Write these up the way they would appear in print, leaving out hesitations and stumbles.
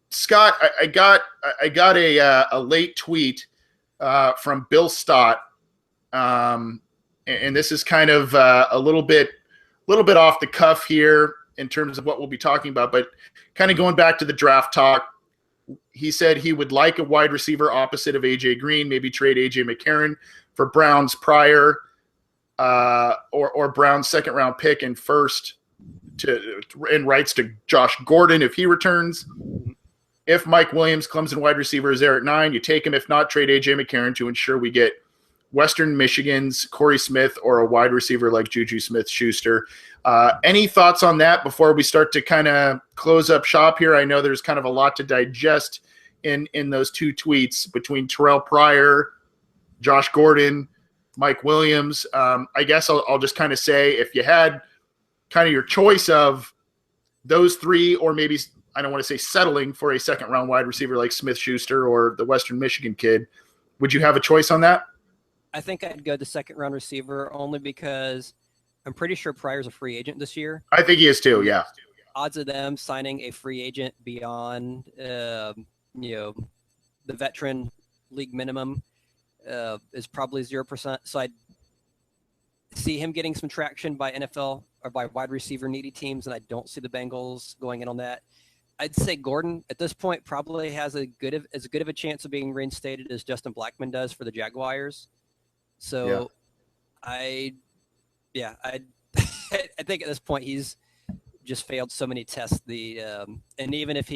Scott, I got a late tweet from Bill Stott, and this is kind of a little bit off the cuff here in terms of what we'll be talking about, but kind of going back to the draft talk. He said he would like a wide receiver opposite of AJ Green, maybe trade AJ McCarron for Brown's prior or Brown's second round pick and first and rights to Josh Gordon if he returns. If Mike Williams, Clemson wide receiver, is there at 9, you take him. If not, trade AJ McCarron to ensure we get Western Michigan's Corey Smith or a wide receiver like Juju Smith-Schuster. Any thoughts on that before we start to kind of close up shop here? I know there's kind of a lot to digest in those two tweets between Terrell Pryor, Josh Gordon, Mike Williams. I guess I'll just kind of say, if you had kind of your choice of those three, or maybe I don't want to say settling for a second round wide receiver like Smith-Schuster or the Western Michigan kid, would you have a choice on that? I think I'd go the second round receiver only because I'm pretty sure Pryor's a free agent this year. I think he is too, yeah. Odds of them signing a free agent beyond, the veteran league minimum is probably 0%. So I'd see him getting some traction by NFL or by wide receiver needy teams, and I don't see the Bengals going in on that. I'd say Gordon at this point probably has as good of a chance of being reinstated as Justin Blackmon does for the Jaguars. So I think at this point he's just failed so many tests. And even if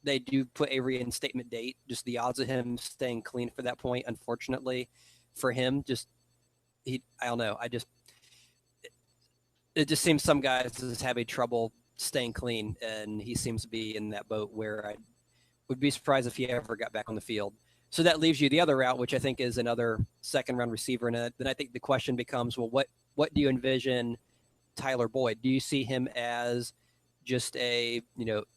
they do put a reinstatement date, just the odds of him staying clean for that point, unfortunately for him, I don't know. It just seems some guys just having trouble staying clean, and he seems to be in that boat where I would be surprised if he ever got back on the field. So that leaves you the other route, which I think is another second-round receiver. And then I think the question becomes, well, what do you envision Tyler Boyd? Do you see him as just a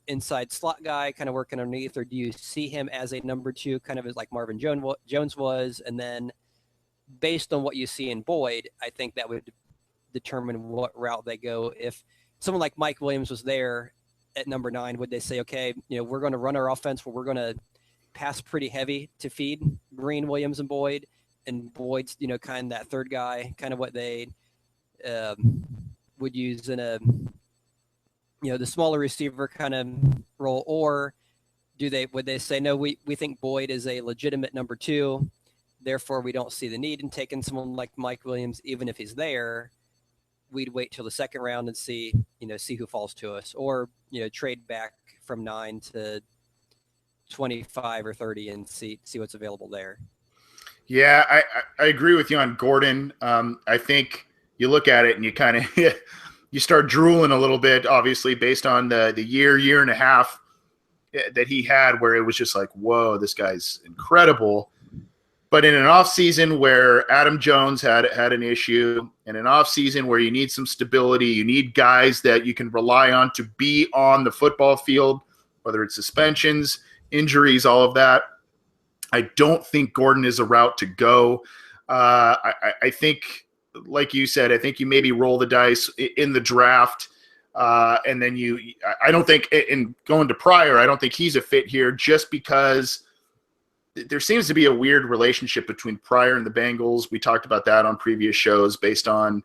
inside slot guy kind of working underneath, or do you see him as a number 2, kind of as like Marvin Jones was? And then based on what you see in Boyd, I think that would determine what route they go. If someone like Mike Williams was there at number 9, would they say, okay, we're going to run our offense where we're going to pass pretty heavy to feed Green, Williams, and Boyd, and Boyd's, kind of that third guy, kind of what they would use in a, the smaller receiver kind of role? Or would they say, no, we think Boyd is a legitimate number 2, therefore we don't see the need in taking someone like Mike Williams, even if he's there. We'd wait till the second round and see who falls to us, or, trade back from 9 to 25 or 30 and see what's available there. Yeah, I agree with you on Gordon. I think you look at it and you kind of you start drooling a little bit, obviously, based on the year and a half that he had, where it was just like, whoa, this guy's incredible. But in an offseason where Adam Jones had an issue, in an offseason where you need some stability, you need guys that you can rely on to be on the football field, whether it's suspensions, injuries, all of that, I don't think Gordon is a route to go. I think, like you said, I think you maybe roll the dice in the draft. And then I don't think, in going to Pryor, I don't think he's a fit here, just because there seems to be a weird relationship between Pryor and the Bengals. We talked about that on previous shows, based on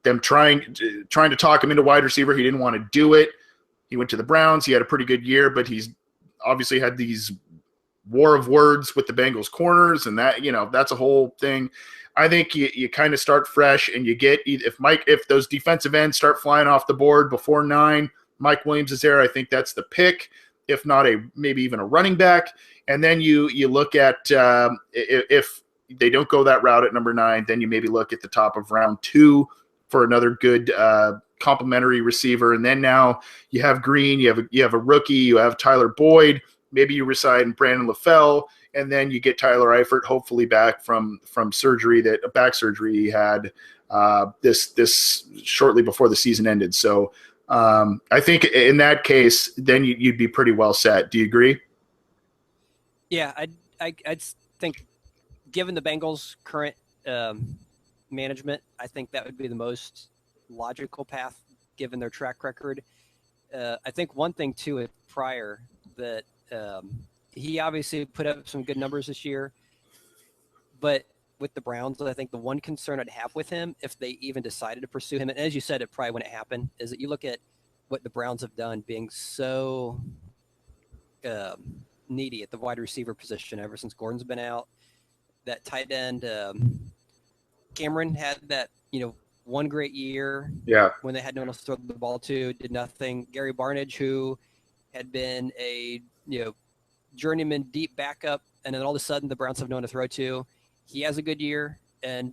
them trying to talk him into wide receiver. He didn't want to do it. He went to the Browns. He had a pretty good year, but he's obviously had these war of words with the Bengals corners, and that, that's a whole thing. I think you kind of start fresh, and you get, if those defensive ends start flying off the board before 9, Mike Williams is there, I think that's the pick, if not maybe even a running back. And then you look at, if they don't go that route at number 9, then you maybe look at the top of round 2 for another good complimentary receiver. And then now you have Green, you have a rookie, you have Tyler Boyd, maybe you reside Brandon LaFell, and then you get Tyler Eifert, hopefully back from surgery, a back surgery he had this shortly before the season ended. So I think in that case, then you'd be pretty well set. Do you agree? Yeah, I'd think, given the Bengals' current management, I think that would be the most logical path given their track record. I think one thing too with Pryor that He obviously put up some good numbers this year, but with the Browns, I think the one concern I'd have with him, if they even decided to pursue him, and as you said, it probably when it happened, is that you look at what the Browns have done, being so needy at the wide receiver position ever since Gordon's been out. That tight end, Cameron had that, one great year. Yeah. When they had no one else to throw the ball to, did nothing. Gary Barnidge, who had been a journeyman deep backup, and then all of a sudden the Browns have no one to throw to. He has a good year, and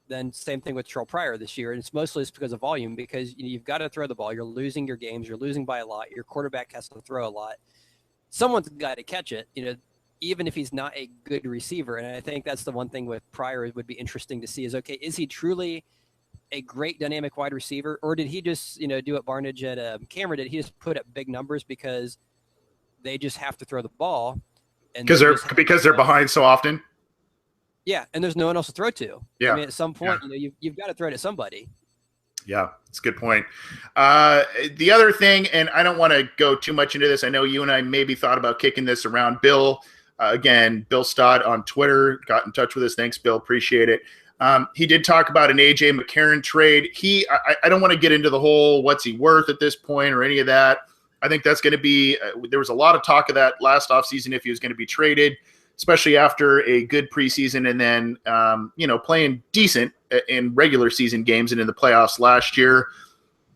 then same thing with Terrell Pryor this year. And it's mostly just because of volume, because you've got to throw the ball. You're losing your games. You're losing by a lot. Your quarterback has to throw a lot. Someone's got to catch it, even if he's not a good receiver. And I think that's the one thing with Pryor would be interesting to see is, okay, is he truly a great dynamic wide receiver, or did he just, do what Barnidge at Cameron did? He just put up big numbers because they just have to throw the ball. And because they're behind so often. Yeah, and there's no one else to throw to. Yeah. I mean, at some point, you've got to throw to somebody. Yeah, it's a good point. The other thing, and I don't want to go too much into this. I know you and I maybe thought about kicking this around. Bill, Bill Stott on Twitter got in touch with us. Thanks, Bill. Appreciate it. He did talk about an AJ McCarron trade. I don't want to get into the whole what's he worth at this point or any of that. I think that's going to be there was a lot of talk of that last offseason if he was going to be traded, especially after a good preseason and then, playing decent in regular season games and in the playoffs last year.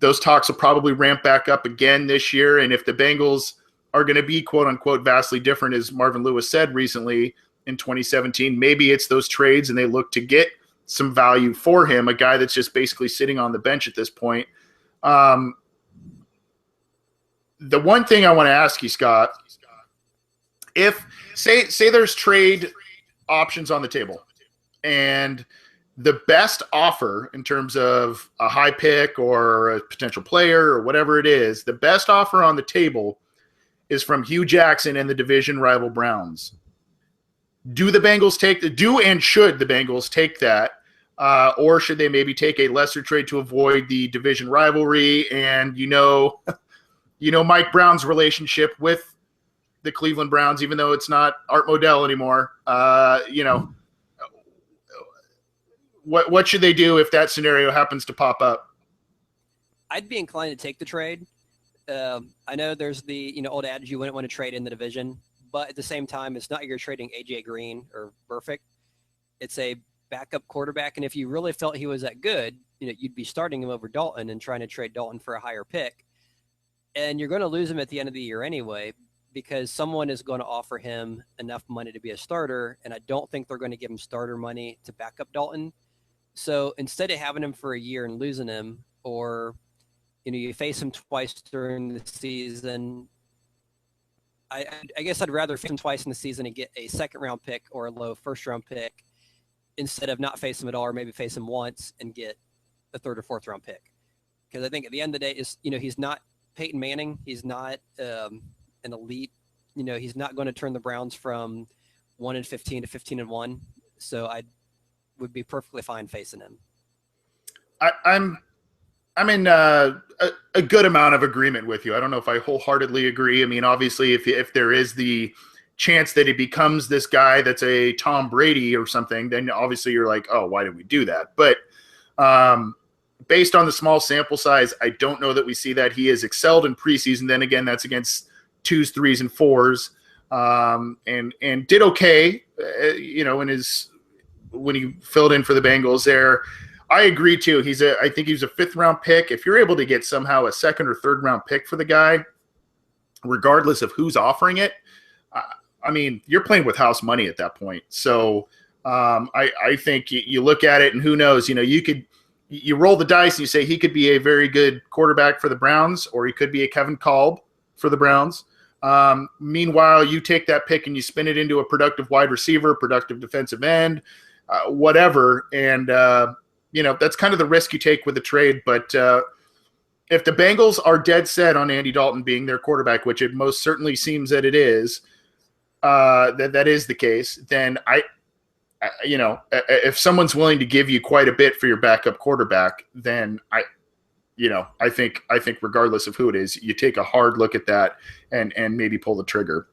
Those talks will probably ramp back up again this year. And if the Bengals are going to be, quote unquote, vastly different, as Marvin Lewis said recently in 2017, maybe it's those trades and they look to get some value for him, a guy that's just basically sitting on the bench at this point. The one thing I want to ask you, Scott, if say there's trade options on the table and the best offer in terms of a high pick or a potential player or whatever it is, the best offer on the table is from Hugh Jackson and the division rival Browns. Should the Bengals take that? Or should they maybe take a lesser trade to avoid the division rivalry? And Mike Brown's relationship with the Cleveland Browns, even though it's not Art Modell anymore. What should they do if that scenario happens to pop up? I'd be inclined to take the trade. I know there's the old adage you wouldn't want to trade in the division, but at the same time, it's not like you're trading AJ Green or Burfict. It's a backup quarterback, and if you really felt he was that good, you'd be starting him over Dalton and trying to trade Dalton for a higher pick. And you're going to lose him at the end of the year anyway, because someone is going to offer him enough money to be a starter, and I don't think they're going to give him starter money to back up Dalton. So instead of having him for a year and losing him, or you face him twice during the season, I guess I'd rather face him twice in the season and get a second-round pick or a low first-round pick instead of not face him at all, or maybe face him once and get a third or fourth-round pick. Because I think at the end of the day, he's not Peyton Manning. He's not an elite. He's not going to turn the Browns from 1-15 to 15-1. So I would be perfectly fine facing him. I'm in a good amount of agreement with you. I don't know if I wholeheartedly agree. I mean, obviously, if there is the chance that he becomes this guy that's a Tom Brady or something, then obviously you're like, oh, why did we do that? But based on the small sample size, I don't know that we see that. He has excelled in preseason. Then again, that's against 2s, 3s, and 4s, and did okay, when he filled in for the Bengals there. I agree too. I think he's a 5th-round pick. If you're able to get somehow a 2nd or 3rd-round pick for the guy, regardless of who's offering it, I mean, you're playing with house money at that point. So I think you look at it, and who knows? You roll the dice and you say he could be a very good quarterback for the Browns, or he could be a Kevin Kolb for the Browns. Meanwhile, you take that pick and you spin it into a productive wide receiver, productive defensive end, whatever. And, that's kind of the risk you take with the trade. But if the Bengals are dead set on Andy Dalton being their quarterback, which it most certainly seems that it is, that is the case, then if someone's willing to give you quite a bit for your backup quarterback, then I think regardless of who it is, you take a hard look at that and maybe pull the trigger.